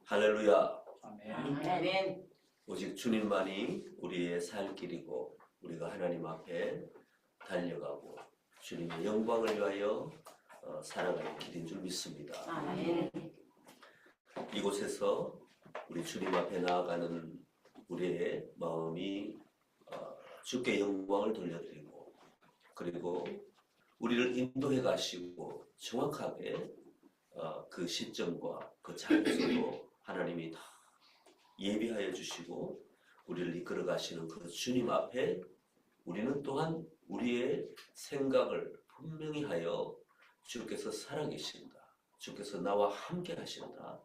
할렐루야. 아멘. 오직 주님만이 우리의 살 길이고 우리가 하나님 앞에 달려가고 주님의 영광을 위하여 살아가는 길인 줄 믿습니다. 아멘. 이곳에서 우리 주님 앞에 나아가는 우리의 마음이 주께 영광을 돌려드리고 그리고 우리를 인도해 가시고 정확하게 그 시점과 그 장소도 하나님이 다 예비하여 주시고 우리를 이끌어 가시는 그 주님 앞에 우리는 또한 우리의 생각을 분명히 하여 주께서 살아계신다. 주께서 나와 함께 하신다.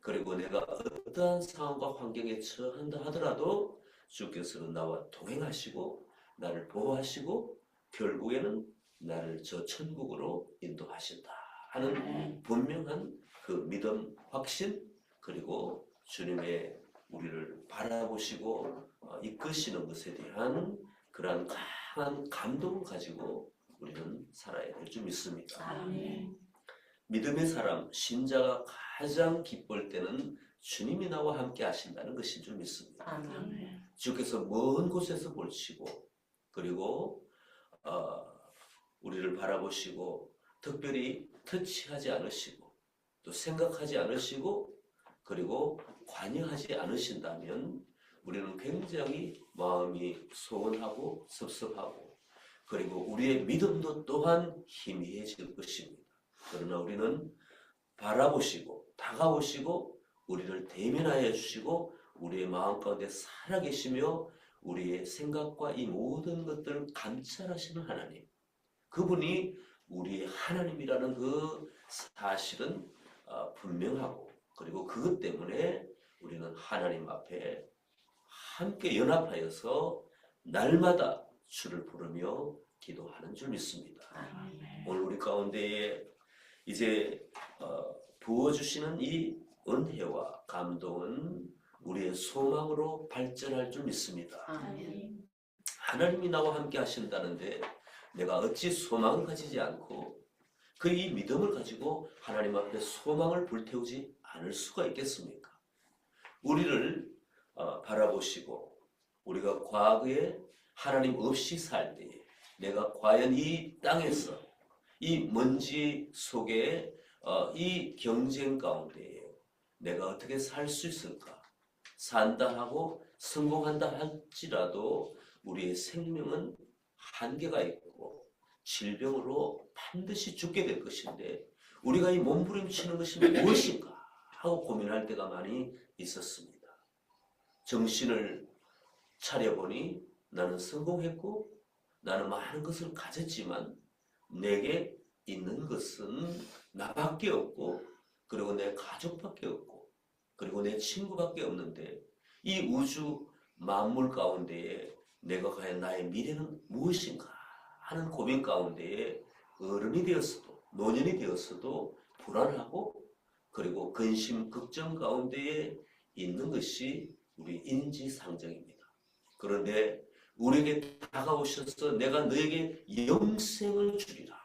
그리고 내가 어떠한 상황과 환경에 처한다 하더라도 주께서는 나와 동행하시고 나를 보호하시고 결국에는 나를 저 천국으로 인도하신다 하는 분명한 그 믿음, 확신 그리고 주님의 우리를 바라보시고 이끄시는 것에 대한 그러한 강한 감동을 가지고 우리는 살아야 될 줄 믿습니다. 아멘. 믿음의 사람, 신자가 가장 기쁠 때는 주님이 나와 함께 하신다는 것인 줄 믿습니다. 아멘. 주께서 먼 곳에서 보시고 그리고 우리를 바라보시고 특별히 터치하지 않으시고 또 생각하지 않으시고 그리고 관여하지 않으신다면 우리는 굉장히 마음이 소원하고 섭섭하고 그리고 우리의 믿음도 또한 희미해질 것입니다. 그러나 우리는 바라보시고 다가오시고 우리를 대면하여 주시고 우리의 마음 가운데 살아계시며 우리의 생각과 이 모든 것들을 감찰하시는 하나님, 그분이 우리의 하나님이라는 그 사실은 분명하고 그리고 그것 때문에 우리는 하나님 앞에 함께 연합하여서 날마다 주를 부르며 기도하는 줄 믿습니다. 아멘. 오늘 우리 가운데에 이제 부어주시는 이 은혜와 감동은 우리의 소망으로 발전할 줄 믿습니다. 아멘. 하나님이 나와 함께 하신다는데 내가 어찌 소망을 가지지 않고 그 이 믿음을 가지고 하나님 앞에 소망을 불태우지 않을 수가 있겠습니까? 우리를 바라보시고 우리가 과거에 하나님 없이 살 때에 내가 과연 이 땅에서 이 먼지 속에 이 경쟁 가운데에 내가 어떻게 살 수 있을까? 산다 하고 성공한다 할지라도 우리의 생명은 한계가 있고 질병으로 반드시 죽게 될 것인데 우리가 이 몸부림치는 것이 무엇인가 하고 고민할 때가 많이 있었습니다. 정신을 차려보니 나는 성공했고 나는 많은 것을 가졌지만 내게 있는 것은 나밖에 없고 그리고 내 가족밖에 없고 그리고 내 친구밖에 없는데 이 우주 만물 가운데에 내가 과연 나의 미래는 무엇인가 하는 고민 가운데에 어른이 되었어도 노년이 되었어도 불안하고 그리고 근심 걱정 가운데에 있는 것이 우리 인지상정입니다. 그런데 우리에게 다가오셔서 내가 너에게 영생을 주리라.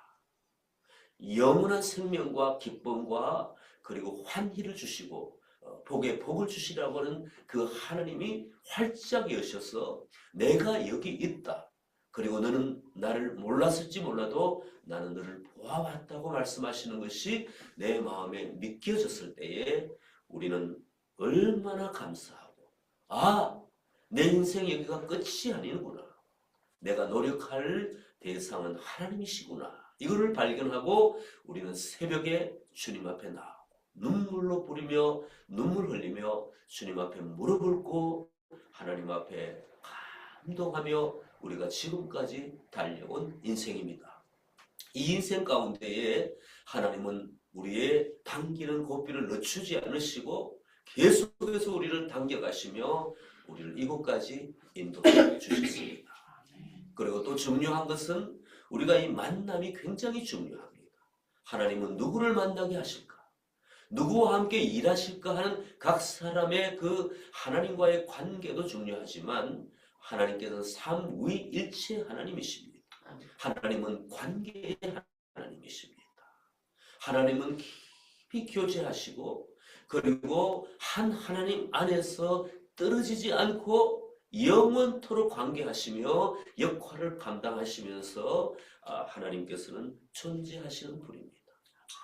영원한 생명과 기쁨과 그리고 환희를 주시고 복에 복을 주시라고 하는 그 하나님이 활짝 여셔서 내가 여기 있다. 그리고 너는 나를 몰랐을지 몰라도 나는 너를 보아왔다고 말씀하시는 것이 내 마음에 믿겨졌을 때에 우리는 얼마나 감사하고 내 인생 여기가 끝이 아니구나. 내가 노력할 대상은 하나님이시구나. 이거를 발견하고 우리는 새벽에 주님 앞에 나오고 눈물로 뿌리며 눈물 흘리며 주님 앞에 무릎 꿇고 하나님 앞에 감동하며 우리가 지금까지 달려온 인생입니다. 이 인생 가운데에 하나님은 우리의 당기는 고삐를 늦추지 않으시고 계속해서 우리를 당겨가시며 우리를 이곳까지 인도해 주셨습니다. 그리고 또 중요한 것은 우리가 이 만남이 굉장히 중요합니다. 하나님은 누구를 만나게 하실까? 누구와 함께 일하실까 하는 각 사람의 그 하나님과의 관계도 중요하지만 하나님께서는 삼위일체 하나님이십니다. 하나님은 관계의 하나님이십니다. 하나님은 깊이 교제하시고 그리고 한 하나님 안에서 떨어지지 않고 영원토록 관계하시며 역할을 감당하시면서 하나님께서는 존재하시는 분입니다.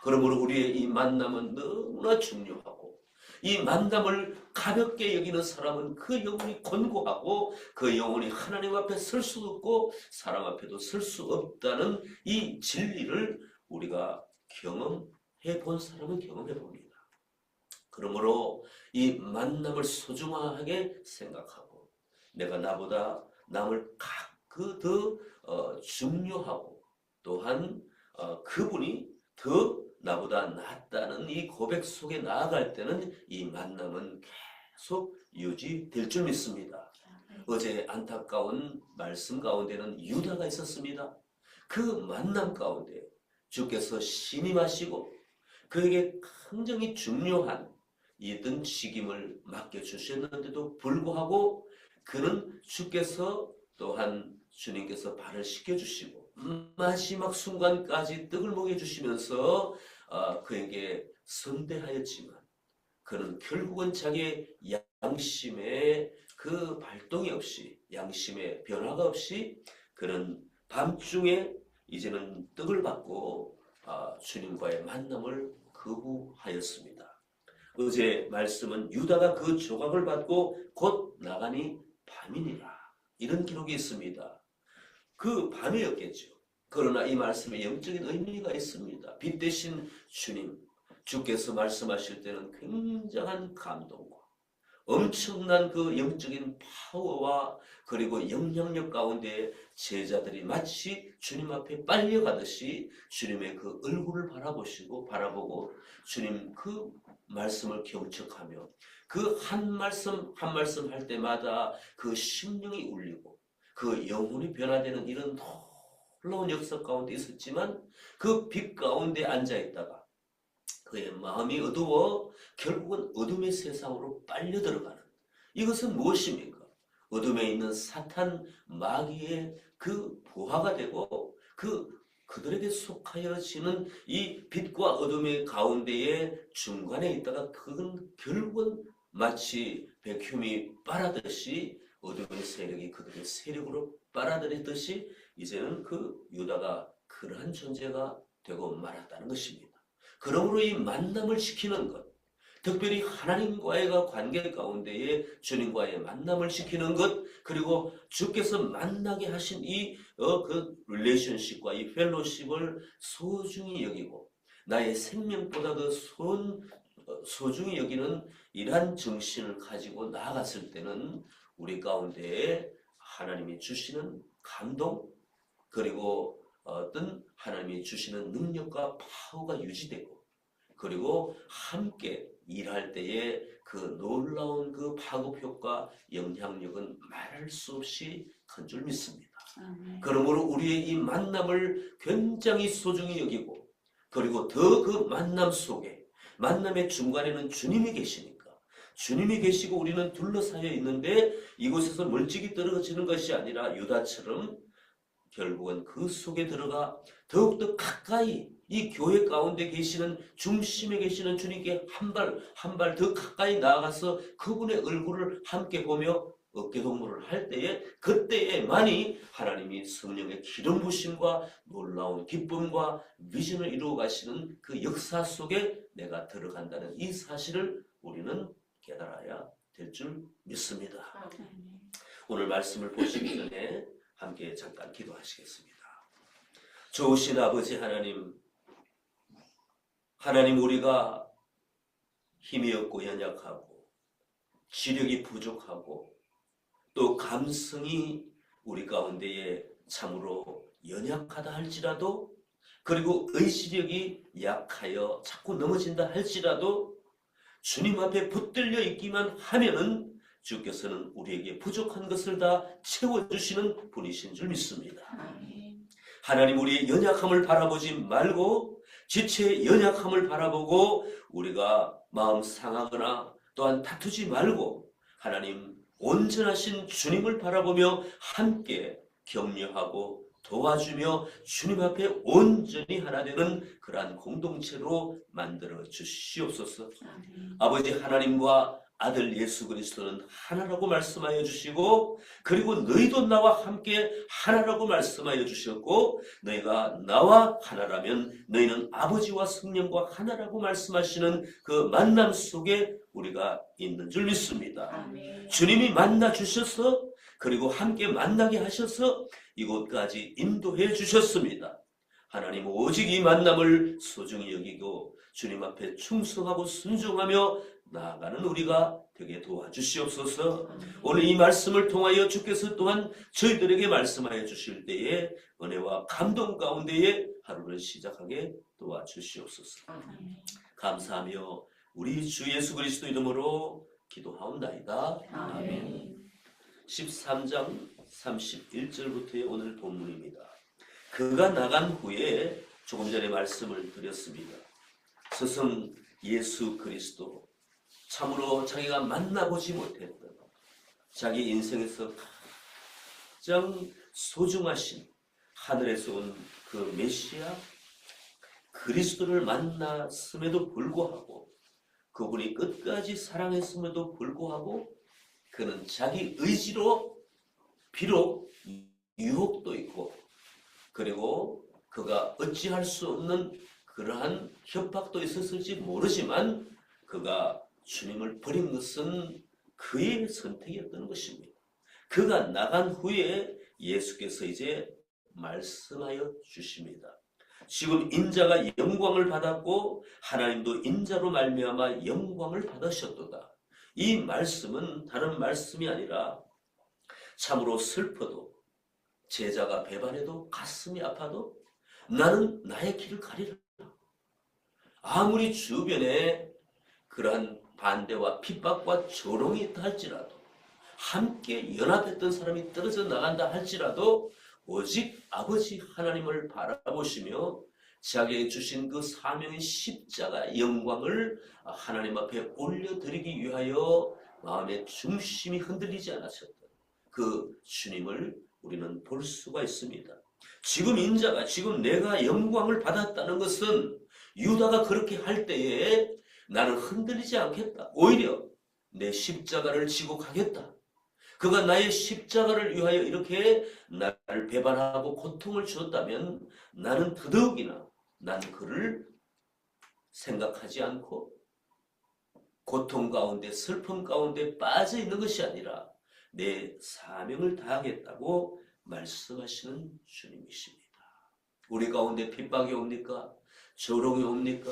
그러므로 우리의 이 만남은 너무나 중요하고 이 만남을 가볍게 여기는 사람은 그 영혼이 곤고하고 그 영혼이 하나님 앞에 설 수 없고 사람 앞에도 설 수 없다는 이 진리를 우리가 경험해 본 사람은 경험해 봅니다. 그러므로 이 만남을 소중하게 생각하고 내가 나보다 남을 더 중요하고 또한 그분이 더 나보다 낫다는 이 고백 속에 나아갈 때는 이 만남은 계속 유지될 줄 믿습니다. 어제 안타까운 말씀 가운데는 유다가 있었습니다. 그 만남 가운데 주께서 신임하시고 그에게 굉장히 중요한 이던 직임을 맡겨주셨는데도 불구하고 그는 주께서 또한 주님께서 발을 씻겨주시고 마지막 순간까지 떡을 먹여주시면서 그에게 선대하였지만 그는 결국은 자기의 양심의 그 발동이 없이 양심의 변화가 없이 그는 밤중에 이제는 떡을 받고 주님과의 만남을 거부하였습니다. 어제 말씀은 유다가 그 조각을 받고 곧 나가니 밤이니라 이런 기록이 있습니다. 그 밤이었겠죠. 그러나 이 말씀에 영적인 의미가 있습니다. 빛 대신 주님, 주께서 말씀하실 때는 굉장한 감동과 엄청난 그 영적인 파워와 그리고 영향력 가운데 제자들이 마치 주님 앞에 빨려가듯이 주님의 그 얼굴을 바라보고 주님 그 말씀을 경청하며 그 한 말씀 한 말씀 할 때마다 그 심령이 울리고 그 영혼이 변화되는 이런 놀라운 역사 가운데 있었지만 그 빛 가운데 앉아 있다가 그의 마음이 어두워 결국은 어둠의 세상으로 빨려 들어가는 이것은 무엇입니까? 어둠에 있는 사탄 마귀의 그 부하가 되고 그들에게 속하여지는 이 빛과 어둠의 가운데에 중간에 있다가 그건 결국은 마치 백흉이 빨아듯이 어둠의 세력이 그들의 세력으로 빨아들이듯이 이제는 그 유다가 그러한 존재가 되고 말았다는 것입니다. 그러므로 이 만남을 시키는 것, 특별히 하나님과의 관계 가운데에 주님과의 만남을 시키는 것, 그리고 주께서 만나게 하신 그 릴레이션십과 이 펠로십을 소중히 여기고 나의 생명보다 더 소중히 여기는 이러한 정신을 가지고 나아갔을 때는 우리 가운데에 하나님이 주시는 감동, 그리고 어떤 하나님이 주시는 능력과 파워가 유지되고 그리고 함께 일할 때에 그 놀라운 그 파급 효과, 영향력은 말할 수 없이 큰 줄 믿습니다. 그러므로 우리의 이 만남을 굉장히 소중히 여기고 그리고 더 그 만남 속에 만남의 중간에는 주님이 계시니까 주님이 계시고 우리는 둘러싸여 있는데 이곳에서 멀찍이 떨어지는 것이 아니라 유다처럼 결국은 그 속에 들어가 더욱더 가까이 이 교회 가운데 계시는 중심에 계시는 주님께 한 발 더 가까이 나아가서 그분의 얼굴을 함께 보며 어깨동무를 할 때에 그때에만이 하나님이 성령의 기름 부심과 놀라운 기쁨과 비전을 이루어 가시는 그 역사 속에 내가 들어간다는 이 사실을 우리는 깨달아야 될 줄 믿습니다. 오늘 말씀을 보시기 전에 함께 잠깐 기도하시겠습니다. 좋으신 아버지 하나님 우리가 힘이 없고 연약하고 지력이 부족하고 또 감성이 우리 가운데에 참으로 연약하다 할지라도 그리고 의지력이 약하여 자꾸 넘어진다 할지라도 주님 앞에 붙들려 있기만 하면은 주께서는 우리에게 부족한 것을 다 채워주시는 분이신 줄 믿습니다. 하나님 우리의 연약함을 바라보지 말고 지체의 연약함을 바라보고 우리가 마음 상하거나 또한 다투지 말고 하나님 온전하신 주님을 바라보며 함께 격려하고 도와주며 주님 앞에 온전히 하나 되는 그러한 공동체로 만들어 주시옵소서. 아버지 하나님과 아들 예수 그리스도는 하나라고 말씀하여 주시고, 그리고 너희도 나와 함께 하나라고 말씀하여 주셨고, 너희가 나와 하나라면 너희는 아버지와 성령과 하나라고 말씀하시는 그 만남 속에 우리가 있는 줄 믿습니다. 아멘. 주님이 만나 주셔서, 그리고 함께 만나게 하셔서 이곳까지 인도해 주셨습니다. 하나님 오직 이 만남을 소중히 여기고 주님 앞에 충성하고 순종하며 나아가는 우리가 되게 도와주시옵소서. 오늘 이 말씀을 통하여 주께서 또한 저희들에게 말씀하여 주실 때에 은혜와 감동 가운데에 하루를 시작하게 도와주시옵소서. 감사하며 우리 주 예수 그리스도 이름으로 기도하옵나이다. 아멘. 13장 31절부터의 오늘 본문입니다. 그가 나간 후에 조금 전에 말씀을 드렸습니다. 스승 예수 그리스도, 참으로 자기가 만나보지 못했던 자기 인생에서 가장 소중하신 하늘에서 온 그 메시아 그리스도를 만났음에도 불구하고, 그분이 끝까지 사랑했음에도 불구하고 그는 자기 의지로 비록 유혹도 있고, 그리고 그가 어찌할 수 없는 그러한 협박도 있었을지 모르지만 그가 주님을 버린 것은 그의 선택이었던 것입니다. 그가 나간 후에 예수께서 이제 말씀하여 주십니다. 지금 인자가 영광을 받았고 하나님도 인자로 말미암아 영광을 받으셨도다. 이 말씀은 다른 말씀이 아니라 참으로 슬퍼도, 제자가 배반해도, 가슴이 아파도 나는 나의 길을 가리라. 아무리 주변에 그러한 반대와 핍박과 조롱이 있다 할지라도, 함께 연합했던 사람이 떨어져 나간다 할지라도 오직 아버지 하나님을 바라보시며 자기에게 주신 그 사명의 십자가 영광을 하나님 앞에 올려드리기 위하여 마음의 중심이 흔들리지 않았었던 그 주님을 우리는 볼 수가 있습니다. 지금 인자가, 지금 내가 영광을 받았다는 것은 유다가 그렇게 할 때에 나는 흔들리지 않겠다. 오히려 내 십자가를 지고 가겠다. 그가 나의 십자가를 위하여 이렇게 나를 배반하고 고통을 주었다면 나는 더더욱이나 난 그를 생각하지 않고 고통 가운데, 슬픔 가운데 빠져 있는 것이 아니라 내 사명을 다하겠다고 말씀하시는 주님이십니다. 우리 가운데 핍박이 옵니까? 조롱이 옵니까?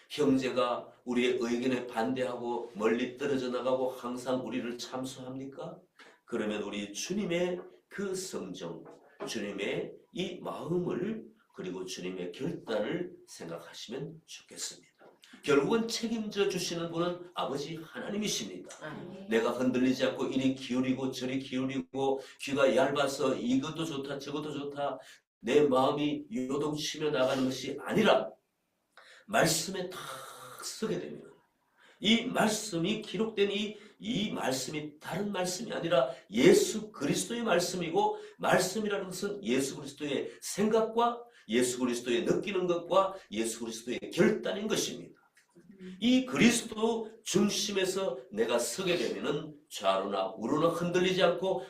형제가 우리의 의견에 반대하고 멀리 떨어져 나가고 항상 우리를 참수합니까? 그러면 우리 주님의 그 성정, 주님의 이 마음을, 그리고 주님의 결단을 생각하시면 좋겠습니다. 결국은 책임져 주시는 분은 아버지 하나님이십니다. 내가 흔들리지 않고 이리 기울이고 저리 기울이고 귀가 얇아서 이것도 좋다 저것도 좋다 내 마음이 요동치며 나가는 것이 아니라 말씀에 딱 서게 되면 이 말씀이 기록된 이 말씀이 다른 말씀이 아니라 예수 그리스도의 말씀이고, 말씀이라는 것은 예수 그리스도의 생각과 예수 그리스도의 느끼는 것과 예수 그리스도의 결단인 것입니다. 이 그리스도 중심에서 내가 서게 되면은 좌로나 우로나 흔들리지 않고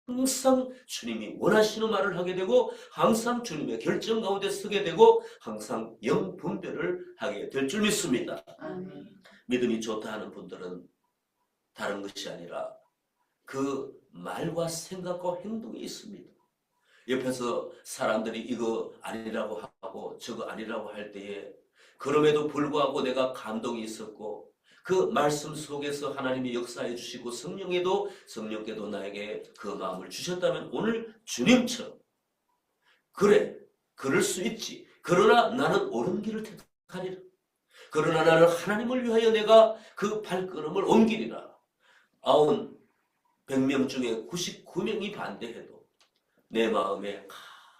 항상 주님이 원하시는 말을 하게 되고, 항상 주님의 결정 가운데 서게 되고, 항상 영분별을 하게 될 줄 믿습니다. 믿음이 좋다 하는 분들은 다른 것이 아니라 그 말과 생각과 행동이 있습니다. 옆에서 사람들이 이거 아니라고 하고 저거 아니라고 할 때에 그럼에도 불구하고 내가 감동이 있었고 그 말씀 속에서 하나님이 역사해 주시고 성령께도 나에게 그 마음을 주셨다면 오늘 주님처럼 그래 그럴 수 있지. 그러나 나는 옳은 길을 택하리라. 그러나 나는 하나님을 위하여 내가 그 발걸음을 옮기리라. 100명 중에 99명이 반대해도 내 마음에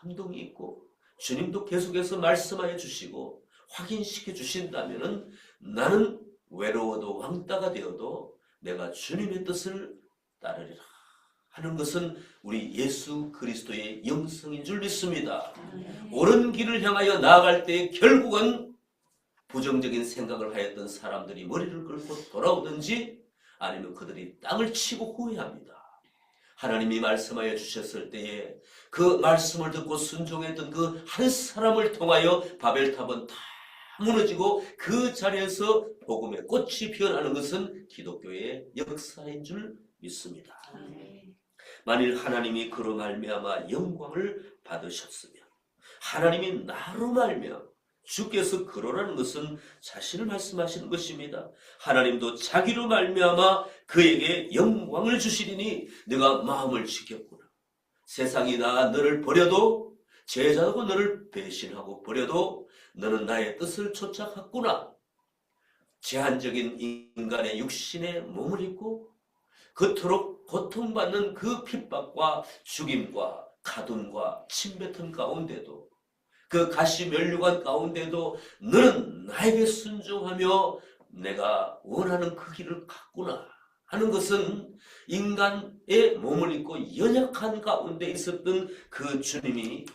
감동이 있고 주님도 계속해서 말씀하여 주시고 확인시켜 주신다면 나는 외로워도 왕따가 되어도 내가 주님의 뜻을 따르리라 하는 것은 우리 예수 그리스도의 영성인 줄 믿습니다. 옳은 길을 향하여 나아갈 때 결국은 부정적인 생각을 하였던 사람들이 머리를 끌고 돌아오든지 아니면 그들이 땅을 치고 후회합니다. 하나님이 말씀하여 주셨을 때에 그 말씀을 듣고 순종했던 그 한 사람을 통하여 바벨탑은 다 무너지고 그 자리에서 복음의 꽃이 피어나는 것은 기독교의 역사인 줄 믿습니다. 만일 하나님이 그로 말미암아 영광을 받으셨으면 하나님이 나로 말미암아 주께서 그러라는 것은 자신을 말씀하시는 것입니다. 하나님도 자기로 말미암아 그에게 영광을 주시리니 네가 마음을 지켰구나. 세상이 너를 버려도 제자하고 너를 배신하고 버려도 너는 나의 뜻을 쫓아갔구나. 제한적인 인간의 육신의 몸을 입고 그토록 고통받는 그 핍박과 죽임과 가둠과 침뱉음 가운데도 그 가시 면류관 가운데도 너는 나에게 순종하며 내가 원하는 그 길을 갔구나 하는 것은 인간의 몸을 입고 연약한 가운데 있었던 그 주님이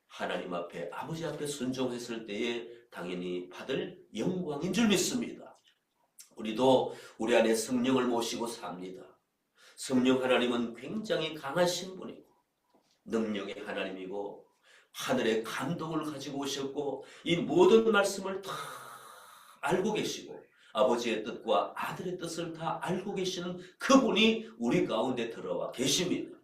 하나님 앞에 아버지 앞에 순종했을 때에 당연히 받을 영광인 줄 믿습니다. 우리도 우리 안에 성령을 모시고 삽니다. 성령 하나님은 굉장히 강하신 분이고 능력의 하나님이고 하늘의 감동을 가지고 오셨고 이 모든 말씀을 다 알고 계시고 아버지의 뜻과 아들의 뜻을 다 알고 계시는 그분이 우리 가운데 들어와 계십니다.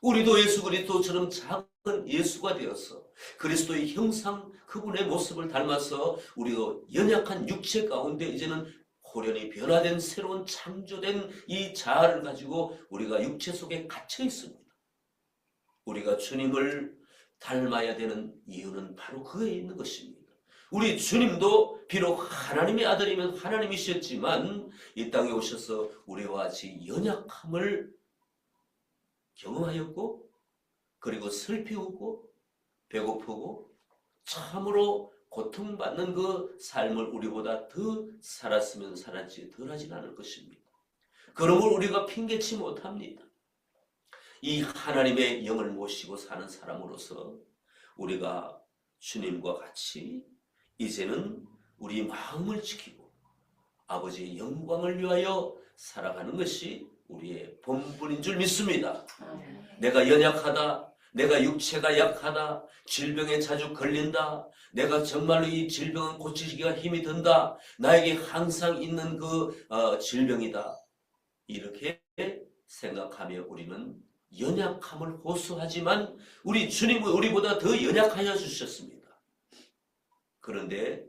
우리도 예수 그리스도처럼 작은 예수가 되어서 그리스도의 형상 그분의 모습을 닮아서 우리도 연약한 육체 가운데 이제는 호련히 변화된 새로운 창조된 이 자아를 가지고 우리가 육체 속에 갇혀 있습니다. 우리가 주님을 닮아야 되는 이유는 바로 그에 있는 것입니다. 우리 주님도 비록 하나님의 아들이면 하나님이셨지만 이 땅에 오셔서 우리와 같이 연약함을 경험하였고 그리고 슬피우고 배고프고 참으로 고통받는 그 삶을 우리보다 더 살았으면 살았지 덜하진 않을 것입니다. 그러므로 우리가 핑계치 못합니다. 이 하나님의 영을 모시고 사는 사람으로서 우리가 주님과 같이 이제는 우리 마음을 지키고 아버지의 영광을 위하여 살아가는 것이 우리의 본분인 줄 믿습니다. 내가 연약하다, 내가 육체가 약하다, 질병에 자주 걸린다, 내가 정말로 이 질병은 고치기가 힘이 든다, 나에게 항상 있는 그 질병이다, 이렇게 생각하며 우리는 연약함을 호소하지만 우리 주님은 우리보다 더 연약하여 주셨습니다. 그런데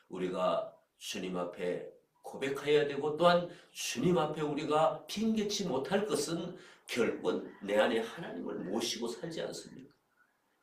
우리가 주님 앞에 고백해야 되고 또한 주님 앞에 우리가 핑계치 못할 것은 결국은 내 안에 하나님을 모시고 살지 않습니까?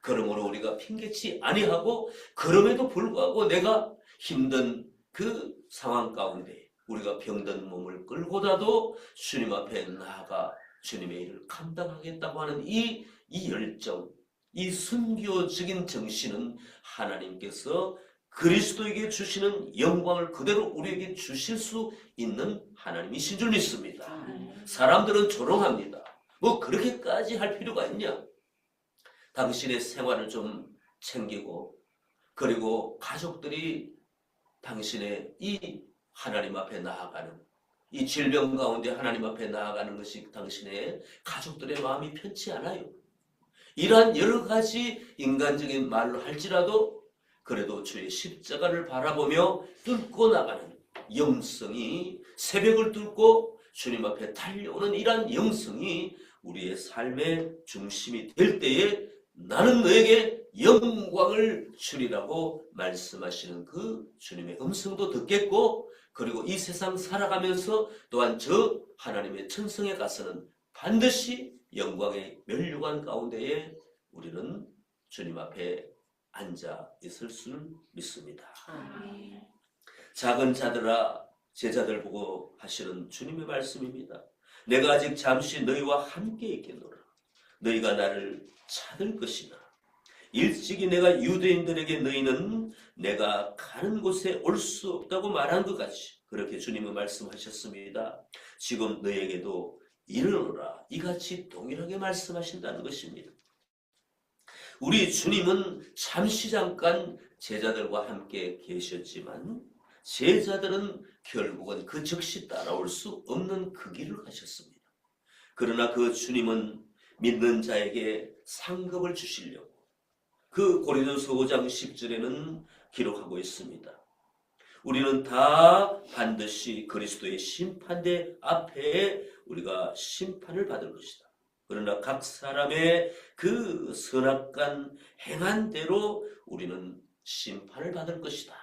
그러므로 우리가 핑계치 아니하고 그럼에도 불구하고 내가 힘든 그 상황 가운데 우리가 병든 몸을 끌고라도 주님 앞에 나아가 주님의 일을 감당하겠다고 하는 이 열정, 이 순교적인 정신은 하나님께서 그리스도에게 주시는 영광을 그대로 우리에게 주실 수 있는 하나님이신 줄 믿습니다. 사람들은 조롱합니다. 뭐 그렇게까지 할 필요가 있냐? 당신의 생활을 좀 챙기고 그리고 가족들이 당신의 이 하나님 앞에 나아가는 이 질병 가운데 하나님 앞에 나아가는 것이 당신의 가족들의 마음이 편치 않아요. 이러한 여러 가지 인간적인 말로 할지라도 그래도 주의 십자가를 바라보며 뚫고 나가는 영성이 새벽을 뚫고 주님 앞에 달려오는 이러한 영성이 우리의 삶의 중심이 될 때에 나는 너에게 영광을 주리라고 말씀하시는 그 주님의 음성도 듣겠고 그리고 이 세상 살아가면서 또한 저 하나님의 천성에 가서는 반드시 영광의 면류관 가운데에 우리는 주님 앞에 앉아 있을 줄 믿습니다. 작은 자들아 제자들 보고 하시는 주님의 말씀입니다. 내가 아직 잠시 너희와 함께 있겠노라. 너희가 나를 찾을 것이나 일찍이 내가 유대인들에게 너희는 내가 가는 곳에 올 수 없다고 말한 것 같이 그렇게 주님은 말씀하셨습니다. 지금 너희에게도 일어나라. 이같이 동일하게 말씀하신다는 것입니다. 우리 주님은 잠시 잠깐 제자들과 함께 계셨지만 제자들은 결국은 그 즉시 따라올 수 없는 그 길을 가셨습니다. 그러나 그 주님은 믿는 자에게 상급을 주시려고 그 고린도서 5장 10절에는 기록하고 있습니다. 우리는 다 반드시 그리스도의 심판대 앞에 우리가 심판을 받을 것이다. 그러나 각 사람의 그 선악간 행한 대로 우리는 심판을 받을 것이다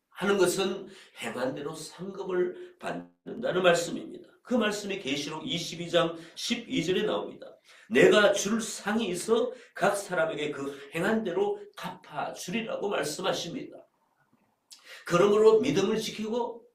하는 것은 행한 대로 상급을 받는다는 말씀입니다. 그 말씀이 계시록 22장 12절에 나옵니다. 내가 줄 상이 있어 각 사람에게 그 행한 대로 갚아주리라고 말씀하십니다. 그러므로 믿음을 지키고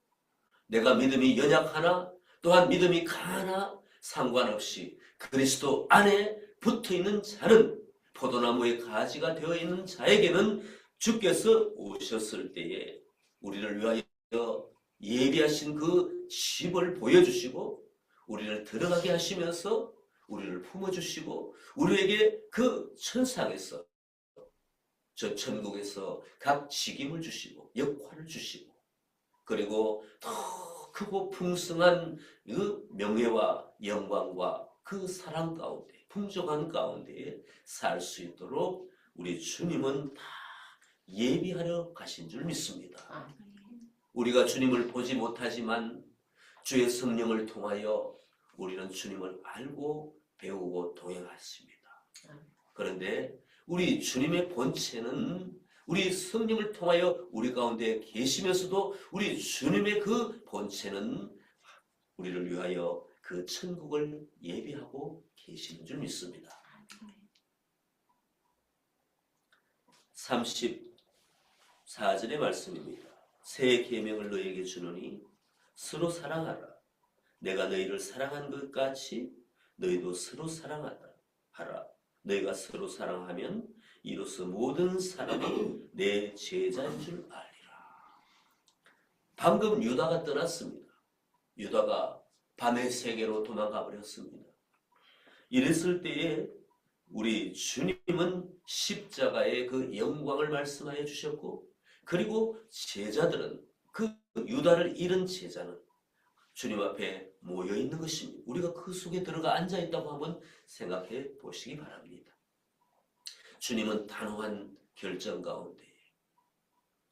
내가 믿음이 연약하나 또한 믿음이 강하나 상관없이 그리스도 안에 붙어있는 자는 포도나무의 가지가 되어 있는 자에게는 주께서 오셨을 때에 우리를 위하여 예비하신 그 집을 보여주시고 우리를 들어가게 하시면서 우리를 품어주시고 우리에게 그 천상에서 저 천국에서 각 직임을 주시고 역할을 주시고 그리고 더 크고 풍성한 그 명예와 영광과 그 사랑 가운데 풍족한 가운데에 살 수 있도록 우리 주님은 다 예비하러 가신 줄 믿습니다. 우리가 주님을 보지 못하지만 주의 성령을 통하여 우리는 주님을 알고 배우고 동행하십니다. 그런데 우리 주님의 본체는 우리 성령을 통하여 우리 가운데 계시면서도 우리 주님의 그 본체는 우리를 위하여 그 천국을 예비하고 계시는 줄 믿습니다. 34절의 말씀입니다. 새 계명을 너에게 주노니 서로 사랑하라. 내가 너희를 사랑한 것 같이 너희도 서로 사랑하라. 너희가 서로 사랑하면 이로써 모든 사람이 내 제자인 줄 알리라. 방금 유다가 떠났습니다. 유다가 밤의 세계로 도망가 버렸습니다. 이랬을 때에 우리 주님은 십자가의 그 영광을 말씀하여 주셨고 그리고 제자들은 그 유다를 잃은 제자는 주님 앞에 모여 있는 것입니다. 우리가 그 속에 들어가 앉아 있다고 한번 생각해 보시기 바랍니다. 주님은 단호한 결정 가운데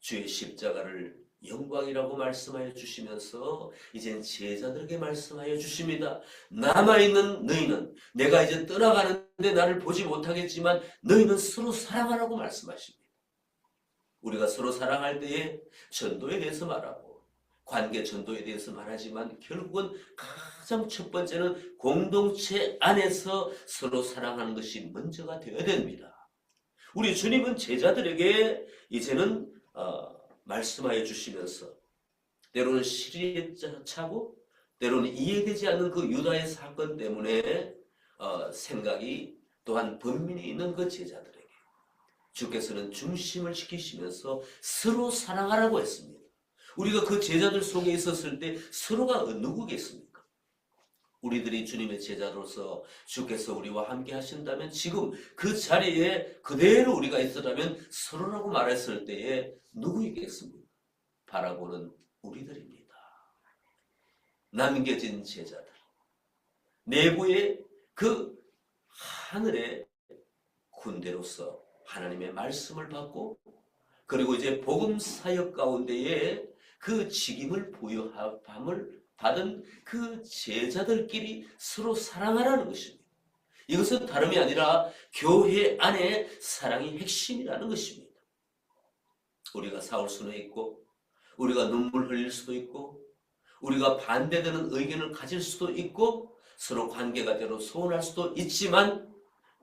주의 십자가를 영광이라고 말씀하여 주시면서 이젠 제자들에게 말씀하여 주십니다. 남아있는 너희는 내가 이제 떠나가는데 나를 보지 못하겠지만 너희는 서로 사랑하라고 말씀하십니다. 우리가 서로 사랑할 때에 전도에 대해서 말하고 관계 전도에 대해서 말하지만 결국은 가장 첫 번째는 공동체 안에서 서로 사랑하는 것이 먼저가 되어야 됩니다. 우리 주님은 제자들에게 이제는 말씀하여 주시면서 때로는 시리차고 때로는 이해되지 않는 그 유다의 사건 때문에 생각이 또한 번민이 있는 그 제자들에게 주께서는 중심을 지키시면서 서로 사랑하라고 했습니다. 우리가 그 제자들 속에 있었을 때 서로가 누구겠습니까? 우리들이 주님의 제자로서 주께서 우리와 함께 하신다면 지금 그 자리에 그대로 우리가 있었다면 서로라고 말했을 때에 누구이겠습니까? 바라보는 우리들입니다. 남겨진 제자들. 내부의 그 하늘의 군대로서 하나님의 말씀을 받고 그리고 이제 복음 사역 가운데에 그 직임을 부여함을 받은 그 제자들끼리 서로 사랑하라는 것입니다. 이것은 다름이 아니라 교회 안에 사랑이 핵심이라는 것입니다. 우리가 싸울 수는 있고 우리가 눈물 흘릴 수도 있고 우리가 반대되는 의견을 가질 수도 있고 서로 관계가 때로 소원할 수도 있지만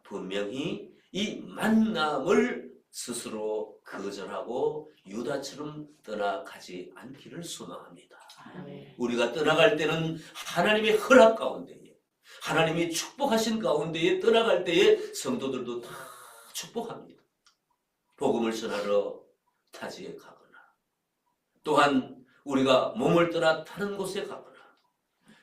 분명히 이 만남을 스스로 거절하고 유다처럼 떠나가지 않기를 소망합니다. 우리가 떠나갈 때는 하나님의 허락 가운데에 하나님이 축복하신 가운데에 떠나갈 때에 성도들도 다 축복합니다. 복음을 전하러 타지에 가거나 또한 우리가 몸을 떠나 다른 곳에 가거나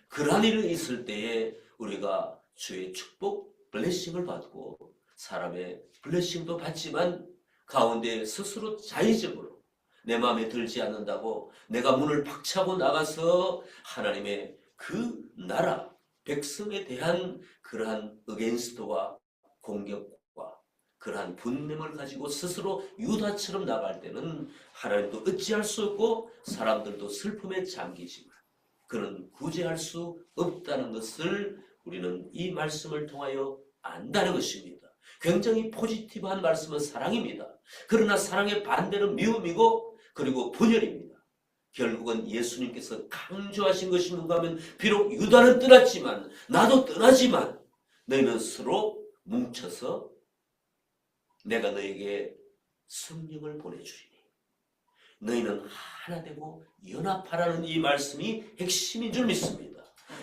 그러한 일이 있을 때에 우리가 주의 축복, 블레싱을 받고 사람의 블레싱도 받지만 가운데 스스로 자의적으로 내 마음에 들지 않는다고 내가 문을 박차고 나가서 하나님의 그 나라, 백성에 대한 그러한 어게인스트와 공격과 그러한 분냄을 가지고 스스로 유다처럼 나갈 때는 하나님도 어찌할 수 없고 사람들도 슬픔에 잠기지만 그는 구제할 수 없다는 것을 우리는 이 말씀을 통하여 안다는 것입니다. 굉장히 포지티브한 말씀은 사랑입니다. 그러나 사랑의 반대는 미움이고 그리고 분열입니다. 결국은 예수님께서 강조하신 것이 뭔가 하면 비록 유다는 떠났지만 나도 떠나지만 너희는 서로 뭉쳐서 내가 너에게 성령을 보내주리니 너희는 하나 되고 연합하라는 이 말씀이 핵심인 줄 믿습니다.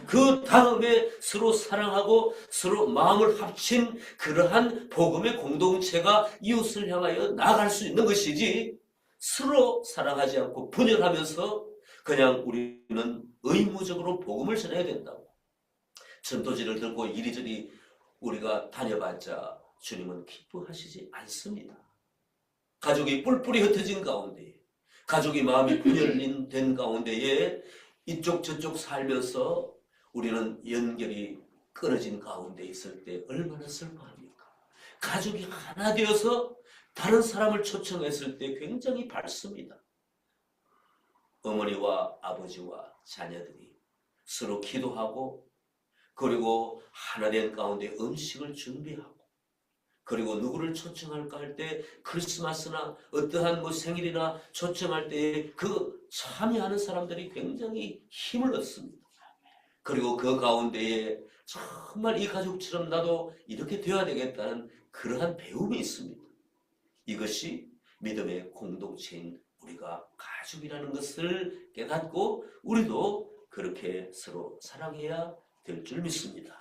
그 다음에 서로 사랑하고 서로 마음을 합친 그러한 복음의 공동체가 이웃을 향하여 나아갈 수 있는 것이지 서로 사랑하지 않고 분열하면서 그냥 우리는 의무적으로 복음을 전해야 된다고 전도지를 들고 이리저리 우리가 다녀봤자 주님은 기뻐하시지 않습니다. 가족이 뿔뿔이 흩어진 가운데 가족이 마음이 분열된 가운데에 이쪽 저쪽 살면서 우리는 연결이 끊어진 가운데 있을 때 얼마나 슬퍼합니까? 가족이 하나 되어서 다른 사람을 초청했을 때 굉장히 밝습니다. 어머니와 아버지와 자녀들이 서로 기도하고 그리고 하나 된 가운데 음식을 준비하고 그리고 누구를 초청할까 할 때 크리스마스나 어떠한 뭐 생일이나 초청할 때 그 참여하는 사람들이 굉장히 힘을 얻습니다. 그리고 그 가운데에 정말 이 가족처럼 나도 이렇게 되어야 되겠다는 그러한 배움이 있습니다. 이것이 믿음의 공동체인 우리가 가족이라는 것을 깨닫고 우리도 그렇게 서로 사랑해야 될 줄 믿습니다.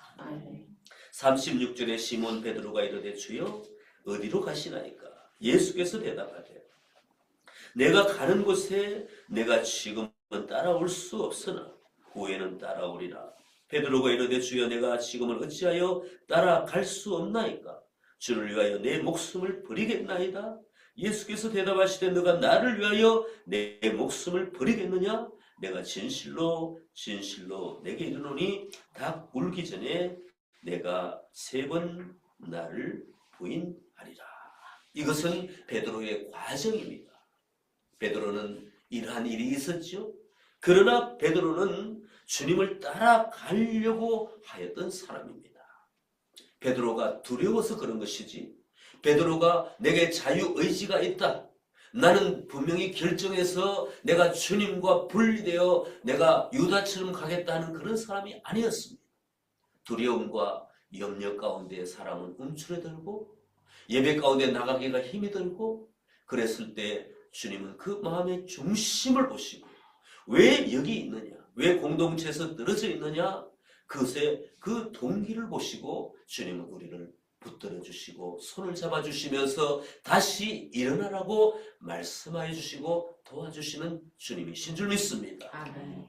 36절에 시몬 베드로가 이르되 주여 어디로 가시나이까? 예수께서 대답하되 내가 가는 곳에 내가 지금은 따라올 수 없으나 후에는 따라오리라. 베드로가 이르되 주여 내가 지금은 어찌하여 따라갈 수 없나이까? 주를 위하여 내 목숨을 버리겠나이다. 예수께서 대답하시되 너가 나를 위하여 내 목숨을 버리겠느냐? 내가 진실로 진실로 내게 이르노니 닭 울기 전에 내가 3번 나를 부인하리라. 이것은 베드로의 과정입니다. 베드로는 이러한 일이 있었죠. 그러나 베드로는 주님을 따라가려고 하였던 사람입니다. 베드로가 두려워서 그런 것이지 베드로가 내게 자유의지가 있다. 나는 분명히 결정해서 내가 주님과 분리되어 내가 유다처럼 가겠다는 그런 사람이 아니었습니다. 두려움과 염려 가운데 사람은 움츠러들고 예배 가운데 나가기가 힘이 들고 그랬을 때 주님은 그 마음의 중심을 보시고 왜 여기 있느냐? 왜 공동체에서 떨어져 있느냐? 그것의 그 동기를 보시고 주님은 우리를 붙들어 주시고 손을 잡아 주시면서 다시 일어나라고 말씀하여 주시고 도와주시는 주님이신 줄 믿습니다. 아멘.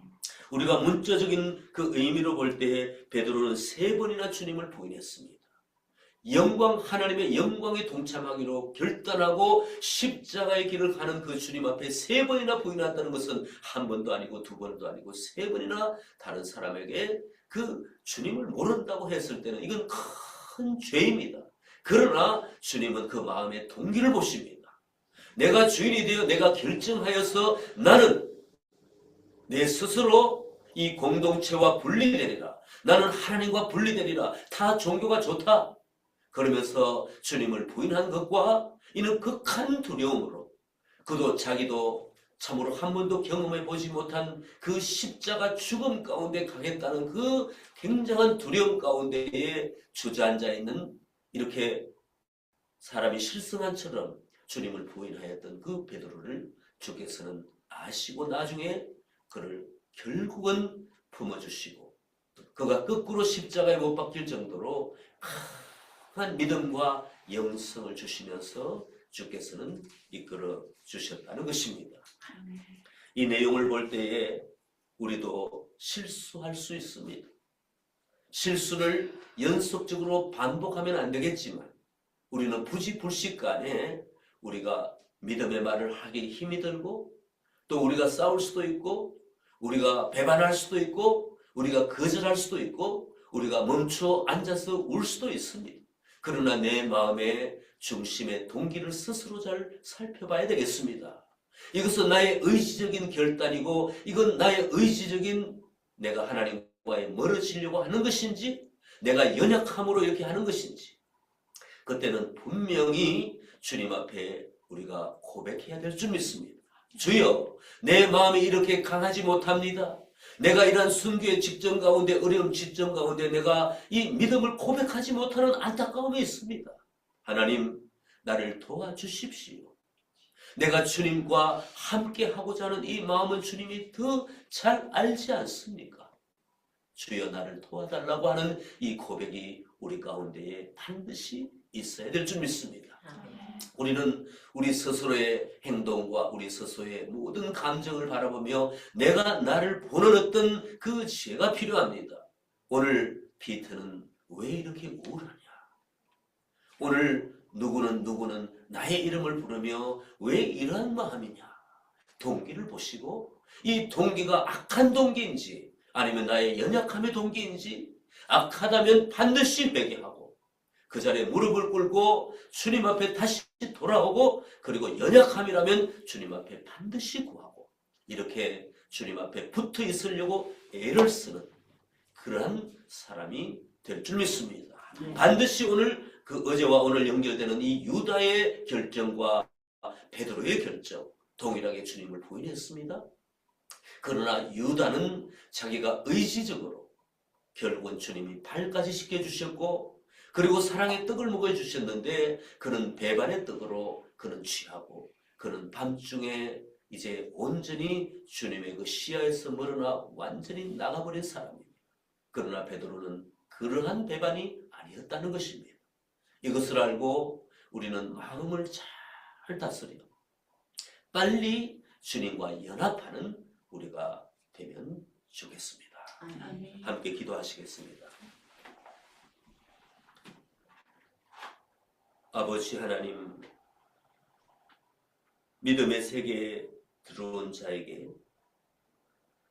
우리가 문자적인 그 의미로 볼 때에 베드로는 3번이나 주님을 부인했습니다. 영광 하나님의 영광에 동참하기로 결단하고 십자가의 길을 가는 그 주님 앞에 3번이나 부인한다는 것은 한 번도 아니고 2번도 아니고 3번이나 다른 사람에게 그 주님을 모른다고 했을 때는 이건 큰 죄입니다. 그러나 주님은 그 마음의 동기를 보십니다. 내가 주인이 되어 내가 결정하여서 나는 내 스스로 이 공동체와 분리되리라. 나는 하나님과 분리되리라. 타 종교가 좋다. 그러면서 주님을 부인한 것과 이는 극한 두려움으로 그도 자기도 참으로 한 번도 경험해 보지 못한 그 십자가 죽음 가운데 가겠다는 그 굉장한 두려움 가운데에 주저앉아 있는 이렇게 사람이 실성한처럼 주님을 부인하였던 그 베드로를 주께서는 아시고 나중에 그를 결국은 품어주시고 그가 거꾸로 십자가에 못 박힐 정도로 한 믿음과 영성을 주시면서 주께서는 이끌어 주셨다는 것입니다. 이 내용을 볼 때에 우리도 실수할 수 있습니다. 실수를 연속적으로 반복하면 안 되겠지만 우리는 부지불식간에 우리가 믿음의 말을 하기 힘이 들고 또 우리가 싸울 수도 있고 우리가 배반할 수도 있고 우리가 거절할 수도 있고 우리가 멈춰 앉아서 울 수도 있습니다. 그러나 내 마음의 중심의 동기를 스스로 잘 살펴봐야 되겠습니다. 이것은 나의 의지적인 결단이고 이건 나의 의지적인 내가 하나님과의 멀어지려고 하는 것인지 내가 연약함으로 이렇게 하는 것인지 그때는 분명히 주님 앞에 우리가 고백해야 될 줄 믿습니다. 주여, 내 마음이 이렇게 강하지 못합니다. 내가 이러한 순교의 직전 가운데 어려운 직전 가운데 내가 이 믿음을 고백하지 못하는 안타까움이 있습니다. 하나님, 나를 도와주십시오. 내가 주님과 함께 하고자 하는 이 마음은 주님이 더 잘 알지 않습니까? 주여 나를 도와달라고 하는 이 고백이 우리 가운데에 반드시 있어야 될 줄 믿습니다. 우리는 우리 스스로의 행동과 우리 스스로의 모든 감정을 바라보며 내가 나를 보는 어떤 그 지혜가 필요합니다. 오늘 피터는 왜 이렇게 우울하냐? 오늘 누구는 나의 이름을 부르며 왜 이러한 마음이냐? 동기를 보시고 이 동기가 악한 동기인지 아니면 나의 연약함의 동기인지 악하다면 반드시 회개하고 그 자리에 무릎을 꿇고 주님 앞에 다시 돌아오고 그리고 연약함이라면 주님 앞에 반드시 구하고 이렇게 주님 앞에 붙어 있으려고 애를 쓰는 그러한 사람이 될 줄 믿습니다. 반드시 오늘 그 어제와 오늘 연결되는 이 유다의 결정과 베드로의 결정 동일하게 주님을 부인했습니다. 그러나 유다는 자기가 의지적으로 결국은 주님이 발까지 씻겨주셨고 그리고 사랑의 떡을 먹여주셨는데 그는 배반의 떡으로 그는 취하고 그는 밤중에 이제 온전히 주님의 그 시야에서 멀어나 완전히 나가버린 사람입니다. 그러나 베드로는 그러한 배반이 아니었다는 것입니다. 이것을 알고 우리는 마음을 잘 다스려 빨리 주님과 연합하는 우리가 되면 좋겠습니다. 함께 기도하시겠습니다. 아버지 하나님, 믿음의 세계에 들어온 자에게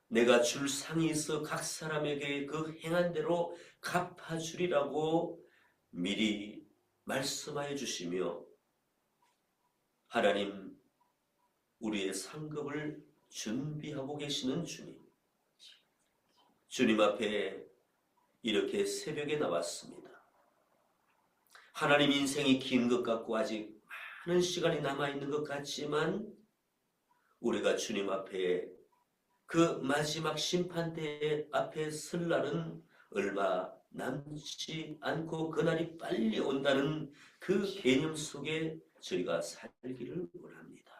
내가 줄 상이 있어 각 사람에게 그 행한 대로 갚아주리라고 미리 말씀하여 주시며 하나님, 우리의 상급을 준비하고 계시는 주님, 주님 앞에 이렇게 새벽에 나왔습니다. 하나님 인생이 긴 것 같고 아직 많은 시간이 남아있는 것 같지만 우리가 주님 앞에 그 마지막 심판대 앞에 설 날은 얼마 남지 않고 그날이 빨리 온다는 그 개념 속에 저희가 살기를 원합니다.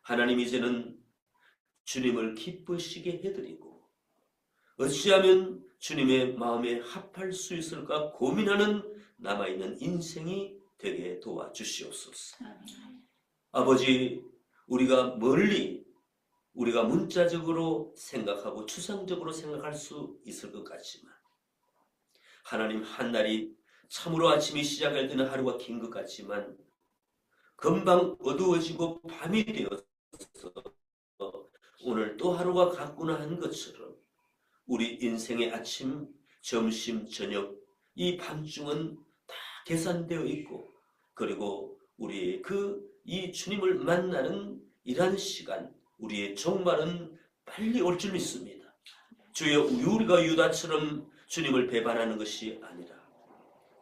하나님 이제는 주님을 기쁘시게 해드리고 어찌하면 주님의 마음에 합할 수 있을까 고민하는 남아있는 인생이 되게 도와주시옵소서. 아버지, 우리가 멀리 우리가 문자적으로 생각하고 추상적으로 생각할 수 있을 것 같지만 하나님 한 날이 참으로 아침이 시작할 때는 하루가 긴 것 같지만 금방 어두워지고 밤이 되어서 오늘 또 하루가 갔구나 한 것처럼 우리 인생의 아침, 점심, 저녁 이 밤중은 다 계산되어 있고 그리고 우리의 이 주님을 만나는 이러한 시간 우리의 종말은 빨리 올 줄 믿습니다. 주여 우리가 유다처럼 주님을 배반하는 것이 아니라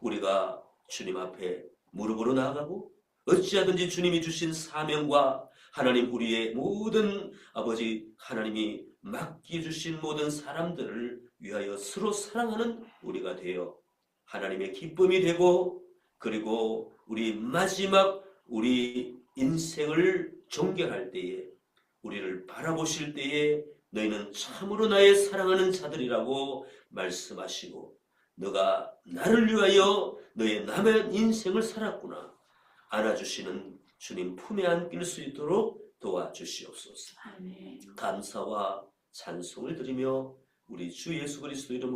우리가 주님 앞에 무릎으로 나아가고 어찌하든지 주님이 주신 사명과 하나님 우리의 모든 아버지 하나님이 맡겨주신 모든 사람들을 위하여 서로 사랑하는 우리가 되어 하나님의 기쁨이 되고 그리고 우리 마지막 우리 인생을 종결할 때에 우리를 바라보실 때에 너희는 참으로 나의 사랑하는 자들이라고 말씀하시고 너가 나를 위하여 너의 남은 인생을 살았구나 안아주시는 주님 품에 안길 수 있도록 도와주시옵소서. 감사와 찬송을 드리며 우리 주 예수 그리스도 이름으로